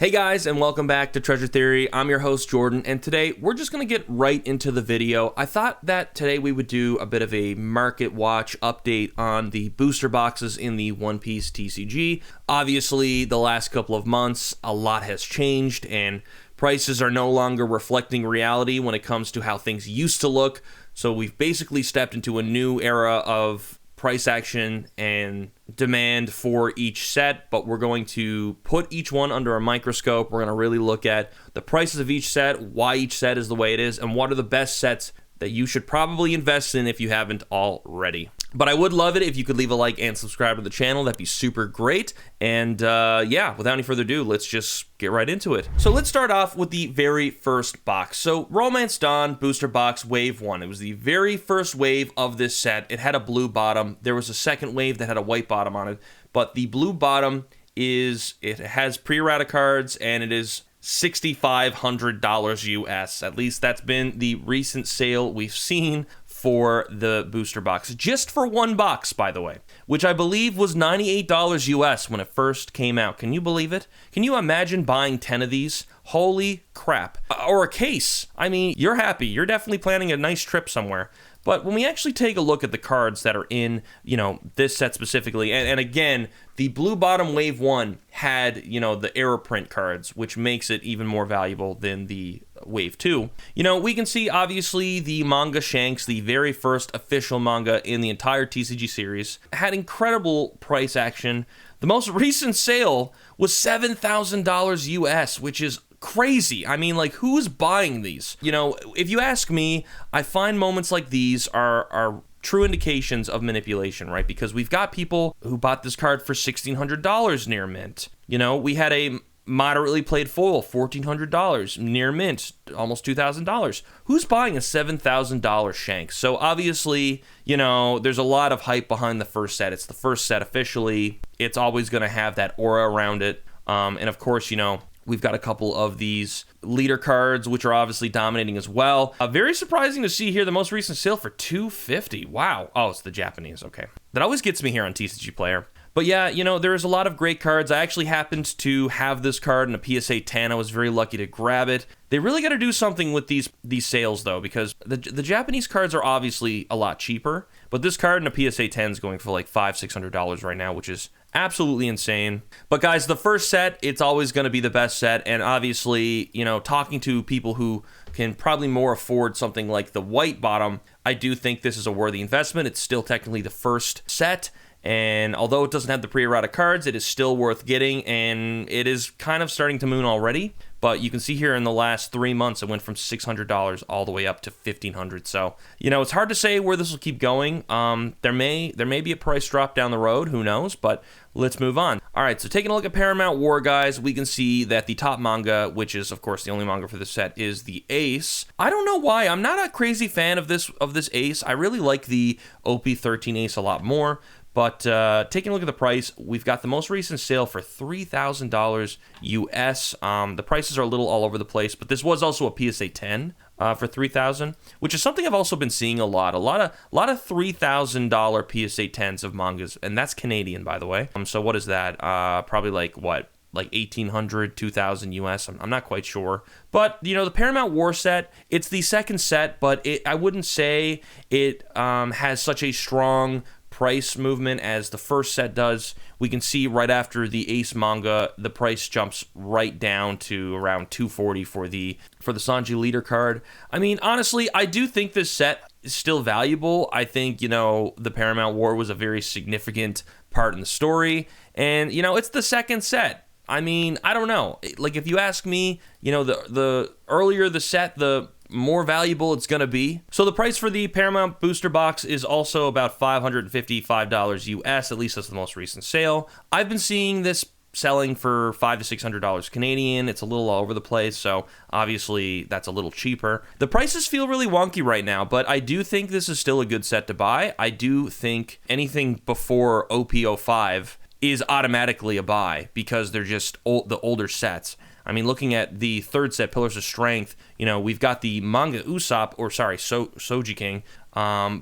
Hey guys, and welcome back to Treasure Theory. I'm your host Jordan, and today we're just going to get right into the video. I thought that today we would do a bit of a market watch update on the booster boxes in the One Piece TCG. Obviously, the last couple of months, a lot has changed, and prices are no longer reflecting reality when it comes to how things used to look. So we've basically stepped into a new era of price action and demand for each set, but we're going to put each one under a microscope. We're going to really look at the prices of each set, why each set is the way it is, and what are the best sets that you should probably invest in if you haven't already. But I would love it if you could leave a like and subscribe to the channel. That'd be super great. And yeah, without any further ado, let's just get right into it. So let's start off with the very first box. So Romance Dawn Booster Box Wave 1. It was the very first wave of this set. It had a blue bottom. There was a second wave that had a white bottom on it. But the blue bottom it has pre-errata cards, and it is $6,500 US. At least that's been the recent sale we've seen for the booster box. Just for one box, by the way, which I believe was $98 US when it first came out. Can you believe it? Can you imagine buying 10 of these? Holy crap. Or a case. I mean, you're happy. You're definitely planning a nice trip somewhere. But when we actually take a look at the cards that are in, this set specifically, and again, the blue bottom wave 1 had, the error print cards, which makes it even more valuable than the wave 2. We can see, obviously, the manga Shanks, the very first official manga in the entire TCG series, had incredible price action. The most recent sale was $7,000 US, which is crazy. I mean, like, who's buying these? If you ask me, I find moments like these are true indications of manipulation, right? Because we've got people who bought this card for $1,600 near mint. We had a moderately played foil, $1,400 near mint, almost $2,000. Who's buying a $7,000 Shanks? So obviously, there's a lot of hype behind the first set. It's the first set officially. It's always going to have that aura around it. And of course, we've got a couple of these leader cards, which are obviously dominating as well. Very surprising to see here the most recent sale for $250. Wow. Oh, it's the Japanese. Okay. That always gets me here on TCG Player. But yeah, there's a lot of great cards. I actually happened to have this card in a PSA 10. I was very lucky to grab it. They really got to do something with these sales, though, because the Japanese cards are obviously a lot cheaper. But this card in a PSA 10 is going for like $500-$600 right now, which is absolutely insane. But guys, the first set, it's always going to be the best set. And obviously, talking to people who can probably more afford something like the white bottom, I do think this is a worthy investment. It's still technically the first set. And although it doesn't have the pre-errata cards, it is still worth getting, and it is kind of starting to moon already. But you can see here in the last 3 months, it went from $600 all the way up to $1,500. So, it's hard to say where this will keep going. There may be a price drop down the road, who knows, but let's move on. All right, so taking a look at Paramount War, guys, we can see that the top manga, which is, of course, the only manga for this set, is the Ace. I don't know why. I'm not a crazy fan of this Ace. I really like the OP13 Ace a lot more. But taking a look at the price, we've got the most recent sale for $3,000 US. The prices are a little all over the place, but this was also a PSA 10 for $3,000, which is something I've also been seeing a lot. A lot of $3,000 PSA 10s of mangas, and that's Canadian, by the way. So what is that? Probably like what? Like $1,800, $2,000 US. I'm not quite sure. But, the Paramount War set, it's the second set, but I wouldn't say it has such a strong price movement as the first set does. We can see right after the Ace manga, the price jumps right down to around $240 for the Sanji leader card. I mean, honestly, I do think this set is still valuable. I think, the Paramount War was a very significant part in the story, and, it's the second set. I mean, I don't know. Like, if you ask me, the earlier the set, the more valuable it's going to be. So the price for the Paramount booster box is also about $555 US, at least that's the most recent sale. I've been seeing this selling for $500 to $600 Canadian. It's a little all over the place, so obviously that's a little cheaper. The prices feel really wonky right now, but I do think this is still a good set to buy. I do think anything before OP05 is automatically a buy because they're just the older sets. I mean, looking at the third set, Pillars of Strength, we've got the manga Usopp, Soji King,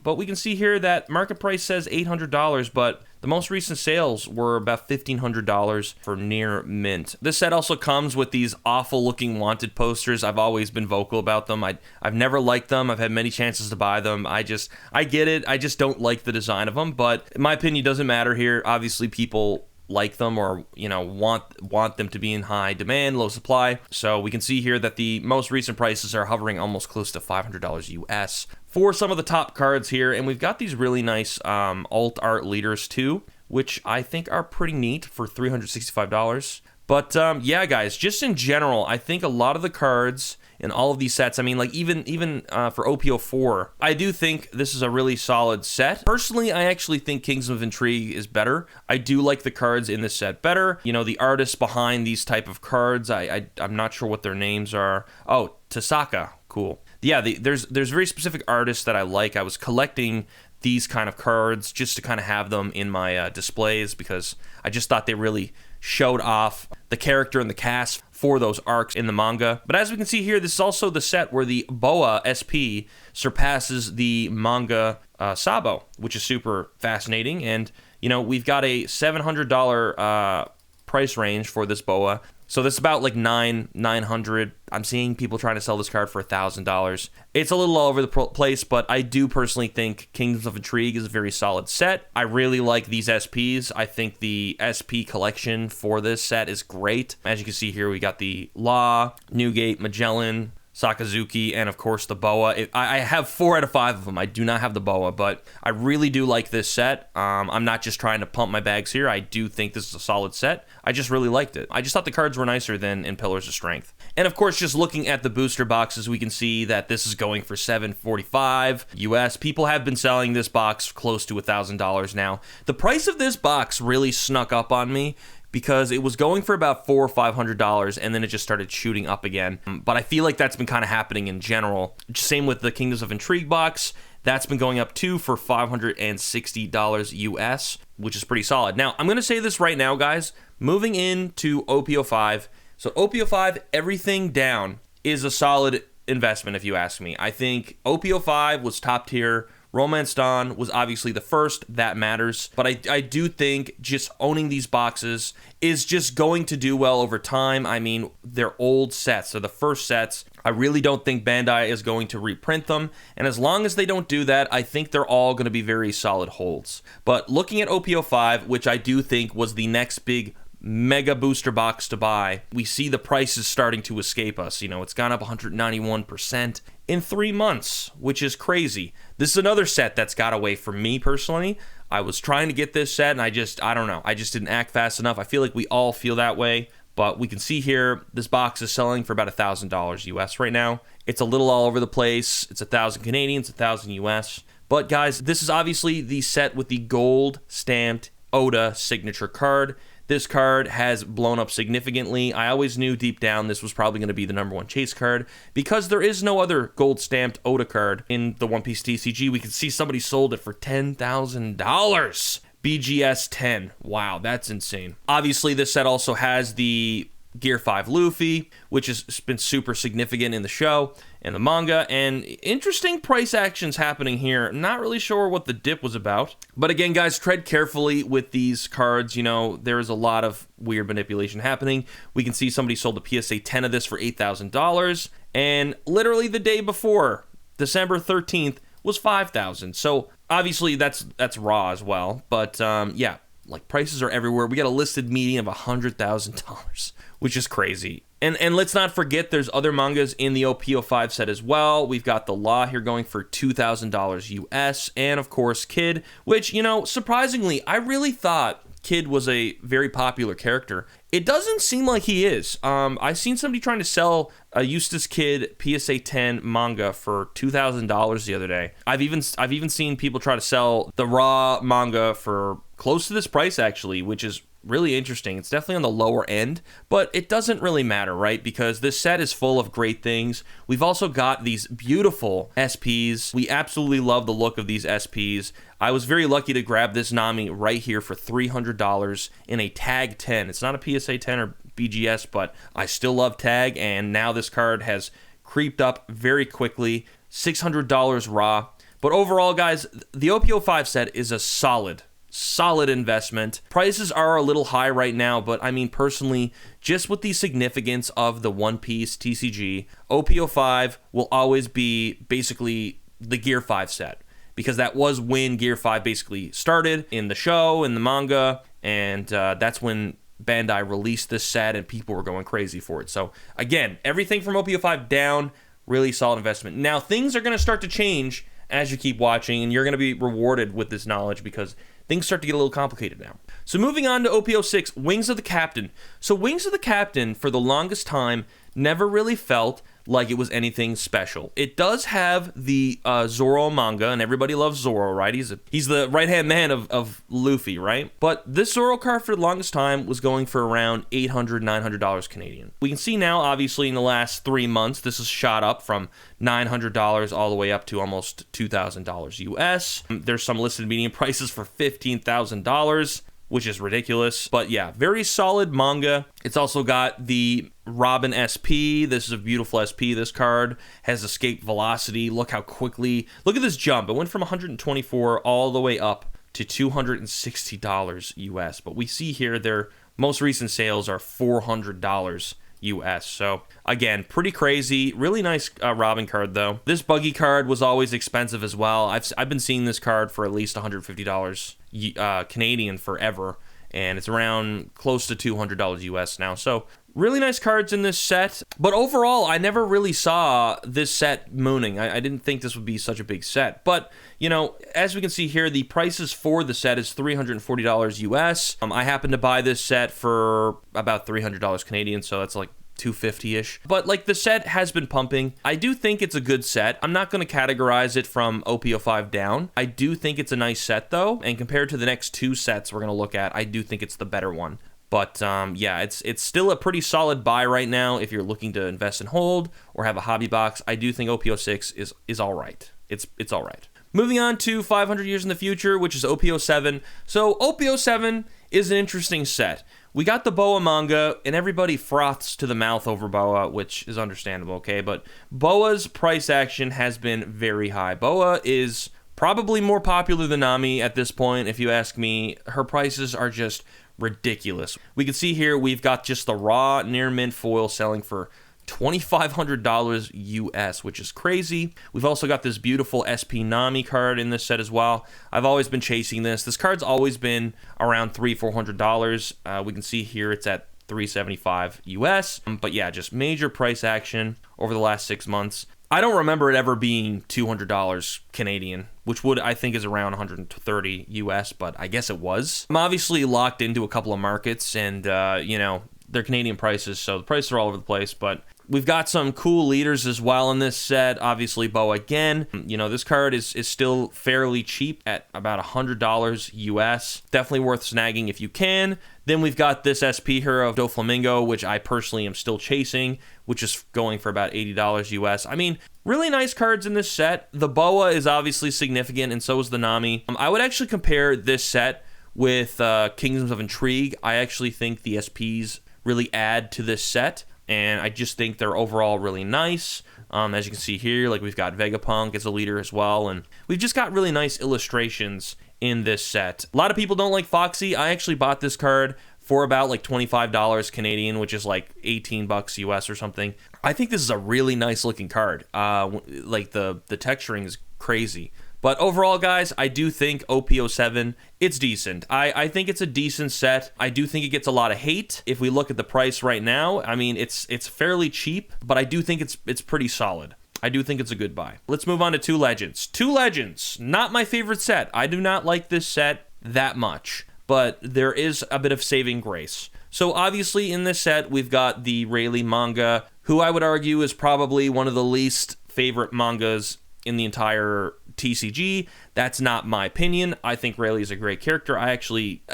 but we can see here that market price says $800, but The most recent sales were about $1,500 for near mint. This set also comes with these awful looking wanted posters. I've always been vocal about them. I've never liked them. I've had many chances to buy them. I get it. I just don't like the design of them, but in my opinion, doesn't matter here. Obviously, people like them or want them to be in high demand, low supply. So we can see here that the most recent prices are hovering almost close to $500 US for some of the top cards here. And we've got these really nice alt art leaders too, which I think are pretty neat for $365. But yeah, guys, just in general, I think a lot of the cards in all of these sets, I mean, like even for OPO4, I do think this is a really solid set. Personally, I actually think Kingdoms of Intrigue is better. I do like the cards in this set better. You know, the artists behind these type of cards, I'm not sure what their names are. Oh, Tasaka, cool. Yeah, there's very specific artists that I like. I was collecting these kind of cards just to kind of have them in my displays because I just thought they really showed off the character and the cast for those arcs in the manga. But as we can see here, this is also the set where the Boa SP surpasses the manga Sabo, which is super fascinating. And, you know, we've got a $700 price range for this Boa. So this is about like $900. I'm seeing people trying to sell this card for $1,000. It's a little all over the place, but I do personally think Kingdoms of Intrigue is a very solid set. I really like these SPs. I think the SP collection for this set is great. As you can see here, we got the Law, Newgate, Magellan, Sakazuki, and of course the Boa. I have 4 out of 5 of them. I do not have the Boa, but I really do like this set. I'm not just trying to pump my bags here. I do think this is a solid set. I just really liked it. I just thought the cards were nicer than in Pillars of Strength. And of course, just looking at the booster boxes, we can see that this is going for $745 US. People have been selling this box close to $1,000 now. The price of this box really snuck up on me because it was going for about $400 or $500, and then it just started shooting up again. But I feel like that's been kind of happening in general. Same with the Kingdoms of Intrigue box. That's been going up too for $560 US, which is pretty solid. Now, I'm going to say this right now, guys. Moving into OPO5. So OPO5, everything down is a solid investment, if you ask me. I think OPO5 was top tier. Romance Dawn was obviously the first, that matters, but I do think just owning these boxes is just going to do well over time. I mean, they're old sets, they're the first sets. I really don't think Bandai is going to reprint them, and as long as they don't do that, I think they're all going to be very solid holds. But looking at OPO5, which I do think was the next big mega booster box to buy, we see the prices starting to escape us. You know, it's gone up 191% in 3 months, which is crazy. This is another set that's got away from me personally. I was trying to get this set and I don't know. I just didn't act fast enough. I feel like we all feel that way, but we can see here this box is selling for about $1,000 US right now. It's a little all over the place. It's 1,000 Canadian, it's 1,000 US. But guys, this is obviously the set with the gold stamped Oda signature card. This card has blown up significantly. I always knew deep down this was probably going to be the #1 chase card because there is no other gold stamped Oda card in the One Piece TCG. We can see somebody sold it for $10,000. BGS 10. Wow, that's insane. Obviously, this set also has the Gear 5 Luffy, which has been super significant in the show and the manga, and interesting price actions happening here. Not really sure what the dip was about, but again, guys, tread carefully with these cards. You know, there is a lot of weird manipulation happening. We can see somebody sold a PSA 10 of this for $8,000, and literally the day before, December 13th, was $5,000. So obviously that's raw as well, but yeah, like prices are everywhere. We got a listed median of $100,000, which is crazy. And let's not forget there's other mangas in the OPO5 set as well. We've got the Law here going for $2,000 US, and of course Kid, which, you know, surprisingly, I really thought Kid was a very popular character. It doesn't seem like he is. I seen somebody trying to sell a Eustace Kid PSA 10 manga for $2,000 the other day. I've even seen people try to sell the Raw manga for close to this price actually, which is really interesting. It's definitely on the lower end, but it doesn't really matter, right? Because this set is full of great things. We've also got these beautiful SPs. We absolutely love the look of these SPs. I was very lucky to grab this Nami right here for $300 in a Tag 10. It's not a PSA 10 or BGS, but I still love Tag, and now this card has creeped up very quickly. $600 raw. But overall, guys, the OPO5 set is a solid solid investment. Prices are a little high right now, but I mean, personally, just with the significance of the One Piece TCG, OP05 will always be basically the Gear 5 set, because that was when Gear 5 basically started in the show, in the manga, and that's when Bandai released this set and people were going crazy for it. So again, everything from OP05 down, really solid investment. Now, things are going to start to change as you keep watching, and you're going to be rewarded with this knowledge because things start to get a little complicated now. So moving on to OP06, Wings of the Captain. So Wings of the Captain, for the longest time, never really felt like it was anything special. It does have the Zoro manga, and everybody loves Zoro, right? He's the right-hand man of Luffy, right? But this Zoro card for the longest time was going for around $800, $900 Canadian. We can see now, obviously, in the last 3 months, this has shot up from $900 all the way up to almost $2,000 US. There's some listed median prices for $15,000, which is ridiculous. But yeah, very solid manga. It's also got the Robin SP. This is a beautiful SP. This card has escape velocity. Look how quickly, look at this jump. It went from 124 all the way up to $260 US. But we see here their most recent sales are $400 US. So again, pretty crazy. Really nice Robin card though. This Buggy card was always expensive as well. I've been seeing this card for at least $150 Canadian forever, and it's around close to $200 US now. So really nice cards in this set, but overall, I never really saw this set mooning. I didn't think this would be such a big set, but you know, as we can see here, the prices for the set is $340 US. I happened to buy this set for about $300 Canadian, so that's like $250-ish. But like, the set has been pumping. I do think it's a good set. I'm not going to categorize it from OP05 down. I do think it's a nice set though, and compared to the next two sets we're going to look at, I do think it's the better one. But yeah, it's still a pretty solid buy right now if you're looking to invest and hold or have a hobby box. I do think OP06 is all right. It's all right. Moving on to 500 Years in the Future, which is OP07. So OP07 is an interesting set. We got the Boa manga, and everybody froths to the mouth over Boa, which is understandable, okay? But Boa's price action has been very high. Boa is probably more popular than Nami at this point, if you ask me. Her prices are just ridiculous. We can see here we've got just the raw near mint foil selling for $2,500 US, which is crazy. We've also got this beautiful SP Nami card in this set as well. I've always been chasing this. This card's always been around $300-$400. We can see here it's at $375 US. But yeah, just major price action over the last 6 months. I don't remember it ever being $200 Canadian, which I think is around $130 US, but I guess it was. I'm obviously locked into a couple of markets, and you know, they're Canadian prices, so the prices are all over the place, but we've got some cool leaders as well in this set. Obviously, Boa again. You know, this card is still fairly cheap at about $100 US. Definitely worth snagging if you can. Then we've got this SP Hero of Doflamingo, which I personally am still chasing, which is going for about $80 US. I mean, really nice cards in this set. The Boa is obviously significant, and so is the Nami. I would actually compare this set with Kingdoms of Intrigue. I actually think the SPs really add to this set, and I just think they're overall really nice. As you can see here, like, we've got Vegapunk as a leader as well, and we've just got really nice illustrations in this set. A lot of people don't like Foxy. I actually bought this card for about like $25 Canadian, which is like $18 US or something. I think this is a really nice looking card. Like, the texturing is crazy. But overall, guys, I do think OP07, it's decent. I think it's a decent set. I do think it gets a lot of hate. If we look at the price right now, I mean, it's fairly cheap, but I do think it's pretty solid. I do think it's a good buy. Let's move on to Two Legends. Two Legends, not my favorite set. I do not like this set that much, but there is a bit of saving grace. So obviously in this set, we've got the Rayleigh manga, who I would argue is probably one of the least favorite mangas in the entire TCG. That's not my opinion. I think Rayleigh is a great character.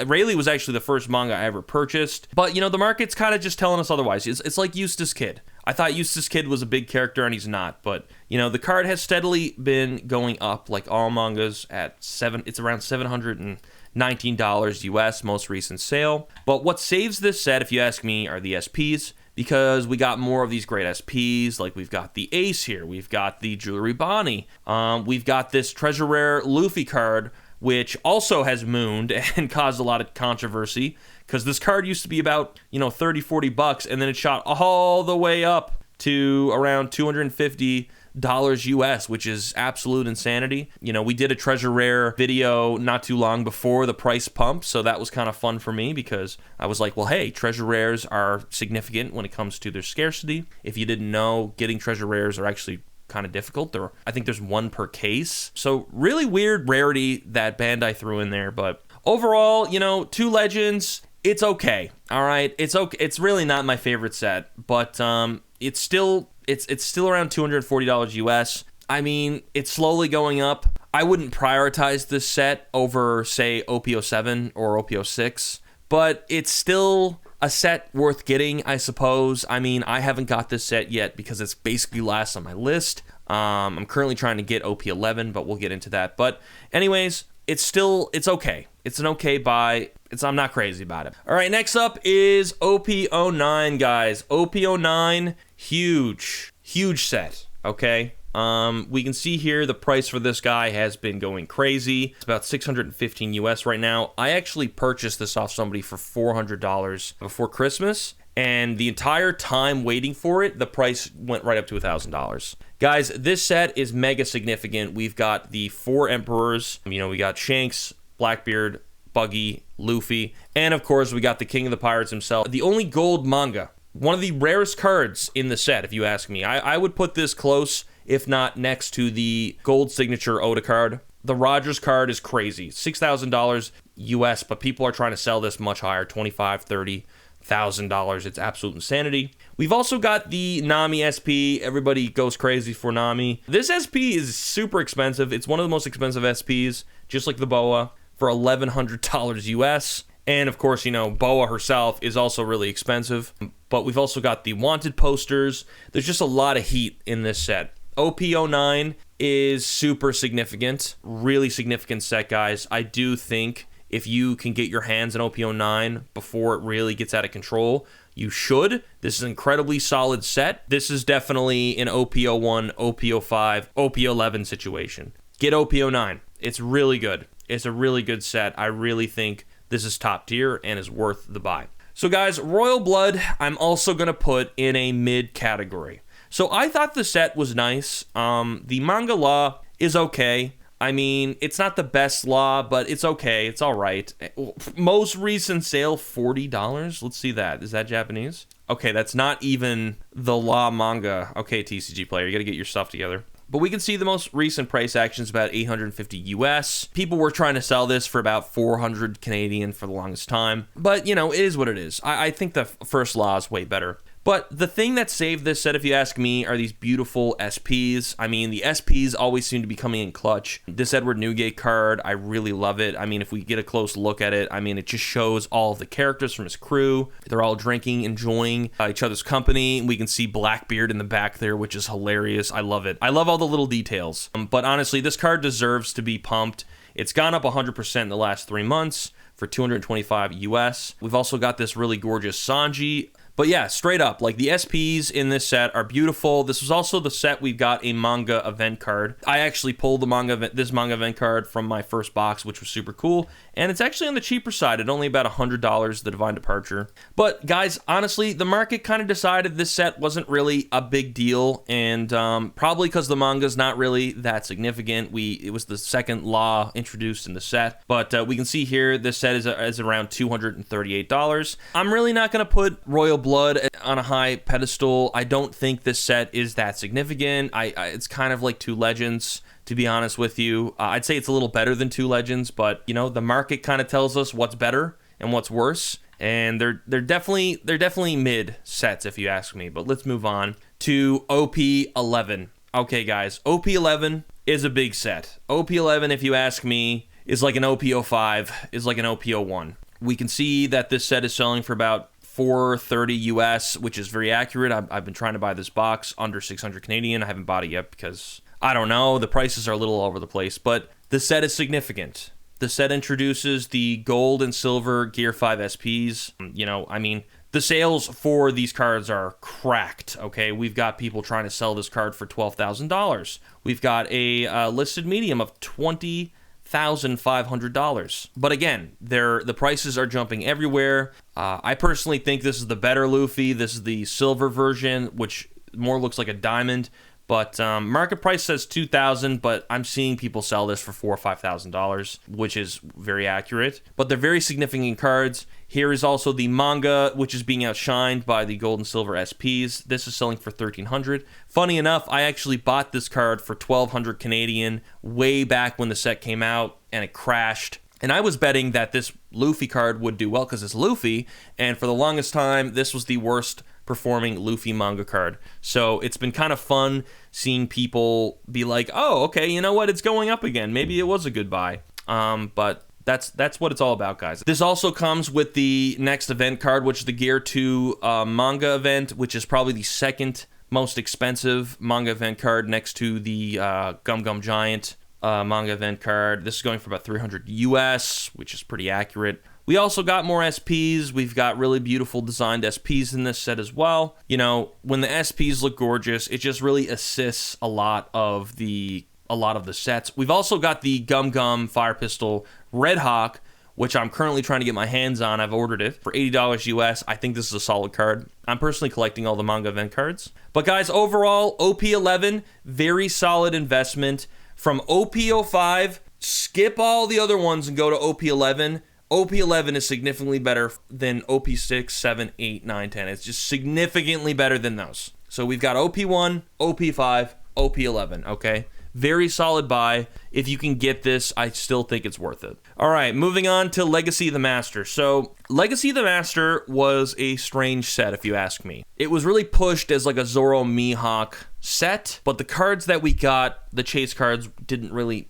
Rayleigh was actually the first manga I ever purchased, but you know, the market's kind of just telling us otherwise. It's like Eustace Kid. I thought Eustace Kid was a big character, and he's not, but you know, the card has steadily been going up, like all mangas, it's around $719 US, most recent sale. But what saves this set, if you ask me, are the SPs, because we got more of these great SPs. Like, we've got the Ace here, we've got the Jewelry Bonnie, we've got this Treasure Rare Luffy card, which also has mooned and caused a lot of controversy, because this card used to be about, 30, 40 bucks, and then it shot all the way up to around $250 US, which is absolute insanity. We did a treasure rare video not too long before the price pump, so that was kind of fun for me, because I was like, well, hey, treasure rares are significant when it comes to their scarcity. If you didn't know, getting treasure rares are actually kind of difficult. I think there's one per case, so really weird rarity that Bandai threw in there. But overall, 2 Legends, it's okay. All right, it's okay. It's really not my favorite set, but it's still around $240 US. I mean, it's slowly going up. I wouldn't prioritize this set over, say, OP07 or OP06, but it's still a set worth getting, I suppose. I mean, I haven't got this set yet because it's basically last on my list. I'm currently trying to get OP11, but we'll get into that. But anyways, it's okay. It's an okay buy. I'm not crazy about it. All right, next up is OP09, guys. OP09, huge set, okay? We can see here the price for this guy has been going crazy. It's about $615 US right now. I actually purchased this off somebody for $400 before Christmas, and the entire time waiting for it, the price went right up to $1,000. Guys, this set is mega significant. We've got the 4 Emperors. We got Shanks, Blackbeard, Buggy, Luffy, and of course we got the King of the Pirates himself. The only gold manga. One of the rarest cards in the set, if you ask me. I would put this close, if not next to the gold signature Oda card. The Rogers card is crazy. $6,000 US, but people are trying to sell this much higher, $25,000, $30,000. It's absolute insanity. We've also got the Nami SP. Everybody goes crazy for Nami. This SP is super expensive. It's one of the most expensive SPs, just like the Boa, for $1,100 US. And of course, Boa herself is also really expensive. But we've also got the Wanted posters. There's just a lot of heat in this set. OP09 is super significant. Really significant set, guys. I do think if you can get your hands on OP09 before it really gets out of control, you should. This is an incredibly solid set. This is definitely an OP01, OP05, OP11 situation. Get OP09. It's really good. It's a really good set. I really think this is top tier and is worth the buy. So guys, Royal Blood, I'm also going to put in a mid category. So I thought the set was nice. The manga law is okay. I mean, it's not the best law, but it's okay. It's all right. Most recent sale, $40. Let's see that. Is that Japanese? Okay, that's not even the law manga. Okay, TCG player, you got to get your stuff together. But we can see the most recent price action is about $850 US. People were trying to sell this for about 400 Canadian for the longest time. But, it is what it is. I think the first law is way better. But the thing that saved this set, if you ask me, are these beautiful SPs. I mean, the SPs always seem to be coming in clutch. This Edward Newgate card, I really love it. I mean, if we get a close look at it, I mean, it just shows all of the characters from his crew. They're all drinking, enjoying each other's company. We can see Blackbeard in the back there, which is hilarious. I love it. I love all the little details. But honestly, this card deserves to be pumped. It's gone up 100% in the last 3 months for $225 US. We've also got this really gorgeous Sanji. But yeah, straight up, like the SPs in this set are beautiful. This was also the set we got a manga event card. I actually pulled this manga event card from my first box, which was super cool. And it's actually on the cheaper side at only about $100, the Divine Departure. But guys, honestly, the market kind of decided this set wasn't really a big deal. And probably because the manga's not really that significant. It was the second law introduced in the set. But we can see here, this set is around $238. I'm really not going to put Royal Blood on a high pedestal. I don't think this set is that significant. It's kind of like 2 Legends, to be honest with you. I'd say it's a little better than 2 Legends, but the market kind of tells us what's better and what's worse, and they're definitely mid sets if you ask me. But let's move on to OP11. Okay, guys, OP11 is a big set. OP11, if you ask me, is like an OP05, is like an OP01. We can see that this set is selling for about $430 US, which is very accurate. I've been trying to buy this box under 600 Canadian. I haven't bought it yet because, I don't know, the prices are a little all over the place, but the set is significant. The set introduces the gold and silver Gear 5 SPs. I mean, the sales for these cards are cracked, okay? We've got people trying to sell this card for $12,000. We've got a listed medium of $20,000 $4,500. But again, the prices are jumping everywhere. I personally think this is the better Luffy. This is the silver version, which more looks like a diamond. But market price says $2,000, but I'm seeing people sell this for $4,000 or $5,000, which is very accurate. But they're very significant cards. Here is also the manga, which is being outshined by the gold and silver SPs. This is selling for $1,300. Funny enough, I actually bought this card for $1,200 Canadian way back when the set came out, and it crashed. And I was betting that this Luffy card would do well because it's Luffy, and for the longest time, this was the worst performing Luffy manga card. So it's been kind of fun seeing people be like, oh, okay, you know what? It's going up again. Maybe it was a good buy. But that's what it's all about, guys. This also comes with the next event card, which is the Gear 2 manga event, which is probably the second most expensive manga event card next to the Gum Gum Giant manga event card. This is going for about $300 US, which is pretty accurate. We also got more SPs. We've got really beautiful designed SPs in this set as well. You know, when the SPs look gorgeous, it just really assists a lot of the sets. We've also got the Gum Gum Fire Pistol Red Hawk, which I'm currently trying to get my hands on. I've ordered it for $80 US. I think this is a solid card. I'm personally collecting all the manga event cards. But guys, overall, OP11, very solid investment. From OP05, skip all the other ones and go to OP11. OP11 is significantly better than OP6, 7, 8, 9, 10. It's just significantly better than those. So we've got OP1, OP5, OP11, okay? Very solid buy. If you can get this, I still think it's worth it. All right, moving on to Legacy of the Master. So Legacy of the Master was a strange set, if you ask me. It was really pushed as like a Zoro Mihawk set, but the cards that we got, the chase cards, didn't really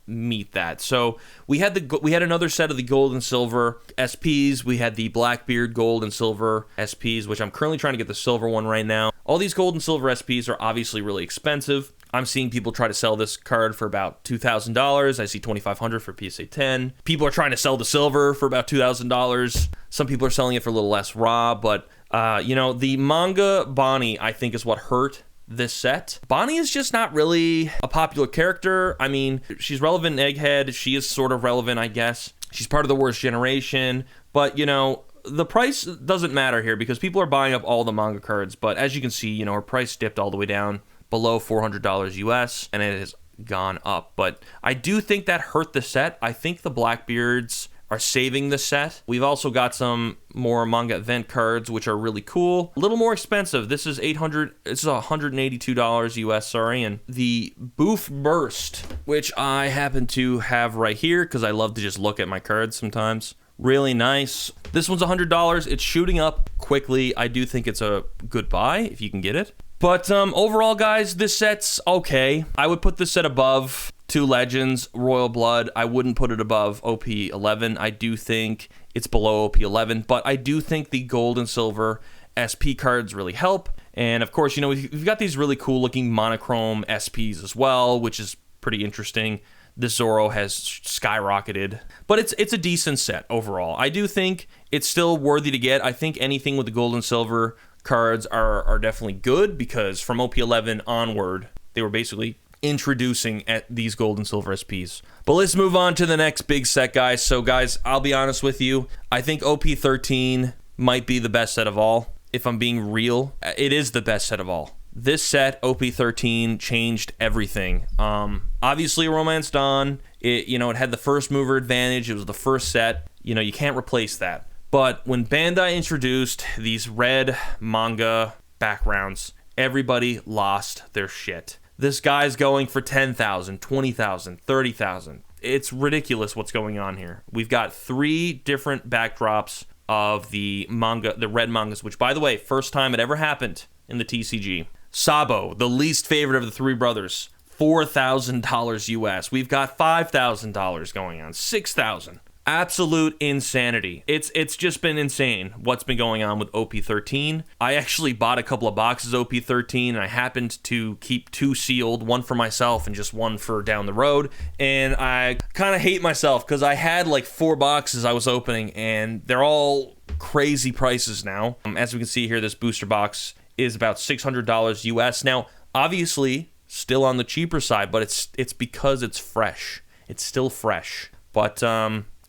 meet that. So we had another set of the gold and silver SPs. We had the Blackbeard gold and silver SPs, which I'm currently trying to get the silver one right now. All these gold and silver SPs are obviously really expensive. I'm seeing people try to sell this card for about $2,000. I see $2,500 for PSA 10. People are trying to sell the silver for about $2,000. Some people are selling it for a little less raw, but the manga Bonnie, I think, is what hurt this set. Bonnie is just not really a popular character. I mean, she's relevant in Egghead. She is sort of relevant, I guess. She's part of the Worst Generation. But, the price doesn't matter here because people are buying up all the manga cards. But as you can see, her price dipped all the way down below $400 US, and it has gone up. But I do think that hurt the set. I think the Blackbeards are saving the set. We've also got some more manga event cards, which are really cool. A little more expensive. This is $182 US, sorry. And the Boof Burst, which I happen to have right here because I love to just look at my cards sometimes. Really nice. This one's $100. It's shooting up quickly. I do think it's a good buy if you can get it. But overall, guys, this set's okay. I would put this set above Two Legends, Royal Blood. I wouldn't put it above OP11. I do think it's below OP11, but I do think the gold and silver SP cards really help. And of course, we've got these really cool looking monochrome SPs as well, which is pretty interesting. This Zoro has skyrocketed, but it's a decent set overall. I do think it's still worthy to get. I think anything with the gold and silver cards are definitely good because from OP11 onward, they were basically introducing at these gold and silver SPs. But let's move on to the next big set, guys. So guys, I'll be honest with you. I think OP13 might be the best set of all. If I'm being real, it is the best set of all. This set, OP13, changed everything. Obviously, Romance Dawn, it had the first mover advantage. It was the first set. You can't replace that. But when Bandai introduced these red manga backgrounds, everybody lost their shit. This guy's going for $10,000, $20,000, $30,000. It's ridiculous what's going on here. We've got 3 different backdrops of the manga, the red mangas, which, by the way, first time it ever happened in the TCG. Sabo, the least favorite of the 3 brothers, $4,000 US. We've got $5,000 going on, $6,000. Absolute insanity. It's just been insane what's been going on with OP13. I actually bought a couple of boxes of OP13, and I happened to keep 2 sealed, one for myself and just one for down the road. And I kind of hate myself because I had like 4 boxes I was opening, and they're all crazy prices now. As we can see here, this booster box is about $600 US. Now, obviously, still on the cheaper side, but it's because it's fresh. It's still fresh. But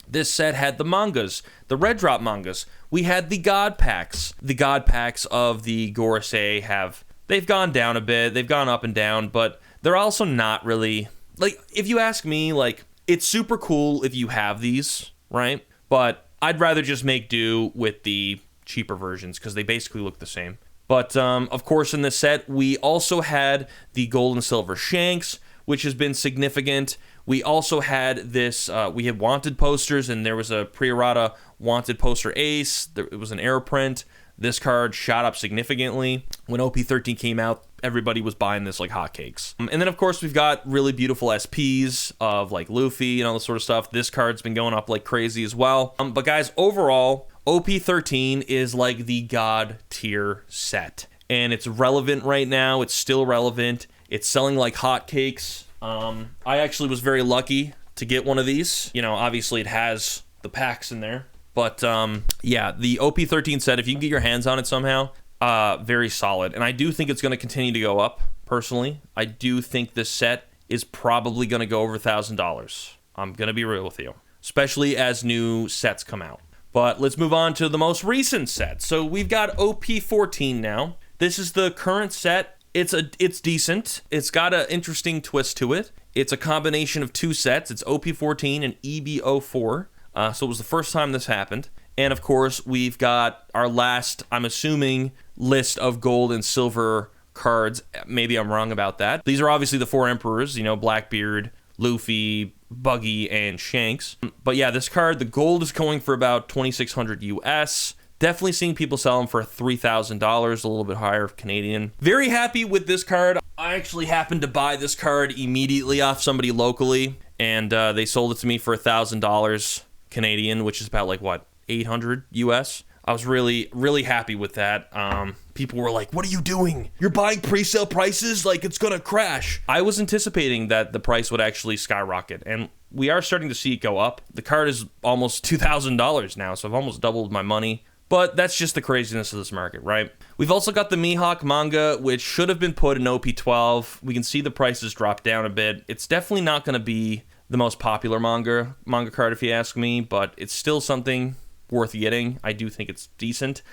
this set had the mangas, the red drop mangas. We had the God packs. The God packs of the Gorosei they've gone down a bit. They've gone up and down, but they're also not really, like, if you ask me, like, it's super cool if you have these, right? But I'd rather just make do with the cheaper versions because they basically look the same. But, of course, in this set, we also had the gold and silver shanks, which has been significant. We also had this, we had wanted posters, and there was a pre-errata wanted poster ace. It was an error print. This card shot up significantly. When OP13 came out, everybody was buying this like hotcakes. And then, of course, we've got really beautiful SPs of like Luffy and all this sort of stuff. This card's been going up like crazy as well. But guys, overall, OP13 is like the God tier set. And it's relevant right now. It's still relevant. It's selling like hotcakes. I actually was very lucky to get one of these. You know, obviously it has the packs in there. But, yeah, the OP13 set, if you can get your hands on it somehow, very solid. And I do think it's going to continue to go up, personally. I do think this set is probably going to go over $1,000. I'm going to be real with you, especially as new sets come out. But let's move on to the most recent set. So we've got OP14 now. This is the current set. It's decent. It's got an interesting twist to it. It's a combination of two sets. It's OP14 and EB04. So it was the first time this happened. And of course, we've got our last, I'm assuming, list of gold and silver cards. Maybe I'm wrong about that. These are obviously the four emperors, you know, Blackbeard, Luffy, Buggy, and Shanks. But yeah, this card, the gold is going for about 2,600 US. Definitely seeing people sell them for $3,000, a little bit higher Canadian. Very happy with this card. I actually happened to buy this card immediately off somebody locally, and they sold it to me for $1,000 Canadian, which is about like, what, 800 US? I was really, really happy with that. People were like, what are you doing? You're buying pre-sale prices? Like, it's gonna crash. I was anticipating that the price would actually skyrocket, and we are starting to see it go up. The card is almost $2,000 now, so I've almost doubled my money. But that's just the craziness of this market, right? We've also got the Mihawk manga, which should have been put in OP12. We can see the prices drop down a bit. It's definitely not going to be the most popular manga card, if you ask me, but it's still something worth getting. I do think it's decent.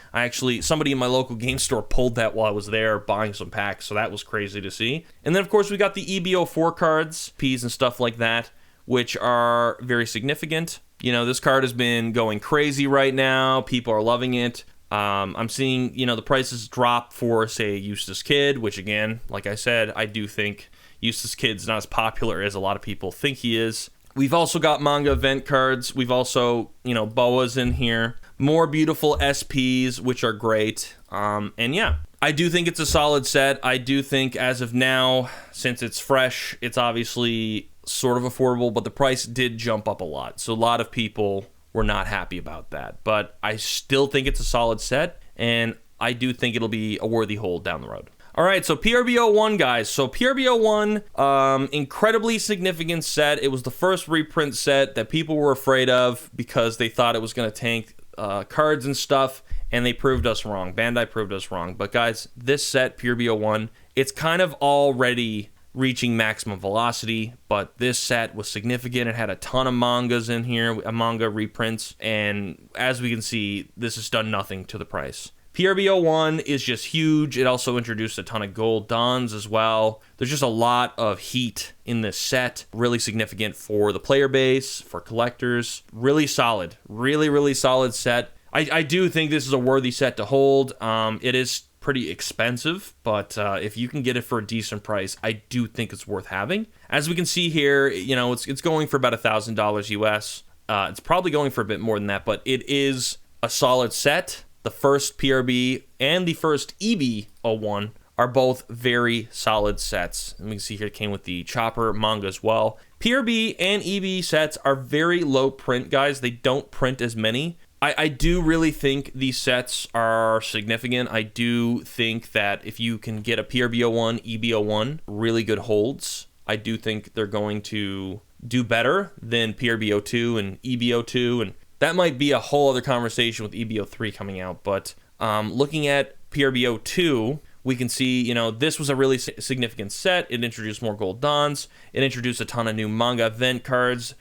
Somebody in my local game store pulled that while I was there buying some packs, so that was crazy to see. And then, of course, we got the EB04 cards, Ps and stuff like that, which are very significant. You know, this card has been going crazy right now. People are loving it. I'm seeing, you know, the prices drop for, say, Eustace Kid, which, again, like I said, I do think Eustace Kid's not as popular as a lot of people think he is. We've also got manga event cards. We've also, you know, boas in here. More beautiful SPs, which are great. And yeah, I do think it's a solid set. I do think as of now, since it's fresh, it's obviously sort of affordable, but the price did jump up a lot. So a lot of people were not happy about that. But I still think it's a solid set, and I do think it'll be a worthy hold down the road. All right, so PRBO1, guys. So PRBO1, incredibly significant set. It was the first reprint set that people were afraid of because they thought it was going to tank cards and stuff, and they proved us wrong. Bandai proved us wrong. But guys, this set, PRBO1, it's kind of already reaching maximum velocity, but this set was significant. It had a ton of mangas in here, manga reprints, and as we can see, this has done nothing to the price. PRBO1 is just huge. It also introduced a ton of gold dons as well. There's just a lot of heat in this set. Really significant for the player base, for collectors. Really solid. Really, really solid set. I do think this is a worthy set to hold. It is pretty expensive, but if you can get it for a decent price, I do think it's worth having. As we can see here, you know, it's going for about $1,000 US. It's probably going for a bit more than that, but it is a solid set. The first PRB and the first EB01 are both very solid sets. And we can see here it came with the Chopper manga as well. PRB and EB sets are very low print, guys. They don't print as many. I do really think these sets are significant. I do think that if you can get a PRB01, EB01, really good holds, I do think they're going to do better than PRB02 and EB02, and that might be a whole other conversation with EB03 coming out. But looking at PRB02, we can see, you know, this was a really significant set. It introduced more gold dons. It introduced a ton of new manga event cards,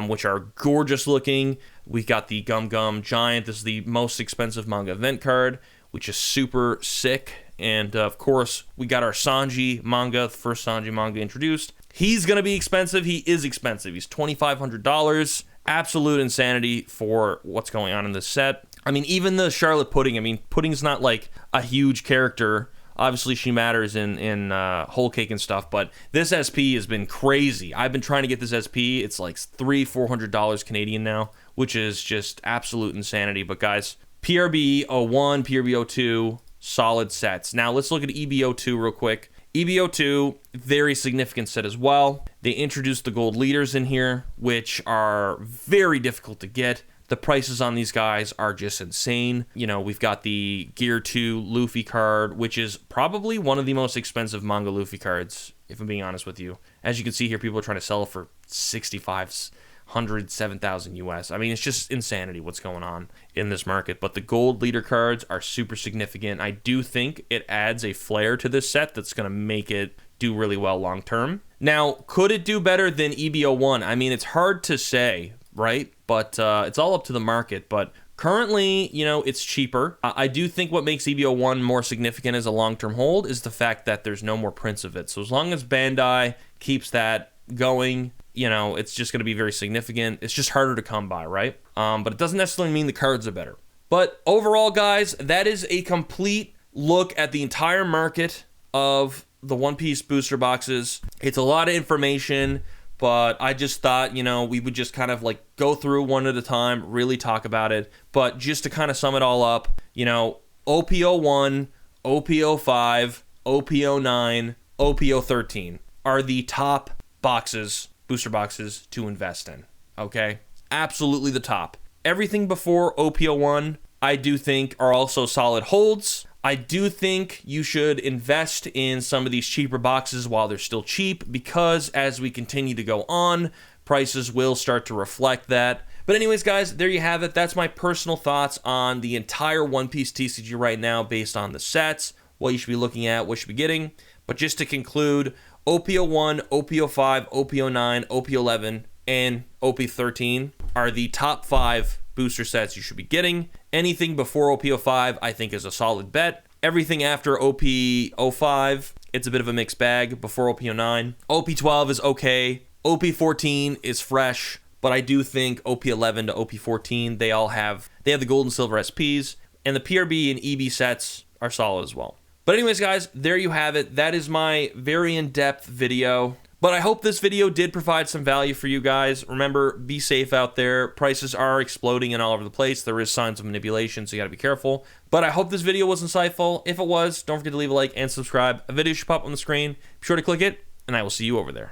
which are gorgeous looking. We got the Gum Gum Giant. This is the most expensive manga event card, which is super sick. And of course, we got our Sanji manga, the first Sanji manga introduced. He's going to be expensive. He is expensive. He's $2,500. Absolute insanity for what's going on in this set. I mean, even the Charlotte Pudding. I mean, Pudding's not like a huge character. Obviously, she matters in Whole Cake and stuff, but this SP has been crazy. I've been trying to get this SP. It's like $300-$400 Canadian now, which is just absolute insanity. But guys, PRB 01, PRB 02, solid sets. Now let's look at EBO 2 real quick. EBO 2, very significant set as well. They introduced the gold leaders in here, which are very difficult to get. The prices on these guys are just insane. You know, we've got the Gear 2 Luffy card, which is probably one of the most expensive manga Luffy cards, if I'm being honest with you. As you can see here, people are trying to sell it for $6,500, $7,000 US. I mean, it's just insanity what's going on in this market. But the gold leader cards are super significant. I do think it adds a flair to this set that's going to make it do really well long term. Now, could it do better than EBO 1? I mean, it's hard to say, right? But it's all up to the market. But currently, you know, it's cheaper. I do think what makes EBO 1 more significant as a long-term hold is the fact that there's no more prints of it. So as long as Bandai keeps that going, you know, it's just going to be very significant. It's just harder to come by, right? But it doesn't necessarily mean the cards are better. But overall, guys, that is a complete look at the entire market of the One Piece booster boxes. It's a lot of information, but I just thought, you know, we would just kind of like go through one at a time, really talk about it. But just to kind of sum it all up, you know, OPO1, OPO5, OPO9, OPO13 are the top boxes, booster boxes to invest in, okay? Absolutely the top. Everything before OPO1, I do think are also solid holds. I do think you should invest in some of these cheaper boxes while they're still cheap, because as we continue to go on, prices will start to reflect that. But anyways, guys, there you have it. That's my personal thoughts on the entire One Piece TCG right now based on the sets, what you should be looking at, what you should be getting. But just to conclude, OPO1, OPO5, OPO9, OPO11, and OP13 are the top 5 booster sets you should be getting. Anything before OPO5, I think, is a solid bet. Everything after OP05, it's a bit of a mixed bag before OPO9. OP12 is okay. OP14 is fresh, but I do think OP11 to OP14, they have the gold and silver SPs, and the PRB and EB sets are solid as well. But anyways, guys, there you have it. That is my very in-depth video. But I hope this video did provide some value for you guys. Remember, be safe out there. Prices are exploding and all over the place. There is signs of manipulation, so you gotta be careful. But I hope this video was insightful. If it was, don't forget to leave a like and subscribe. A video should pop up on the screen. Be sure to click it, and I will see you over there.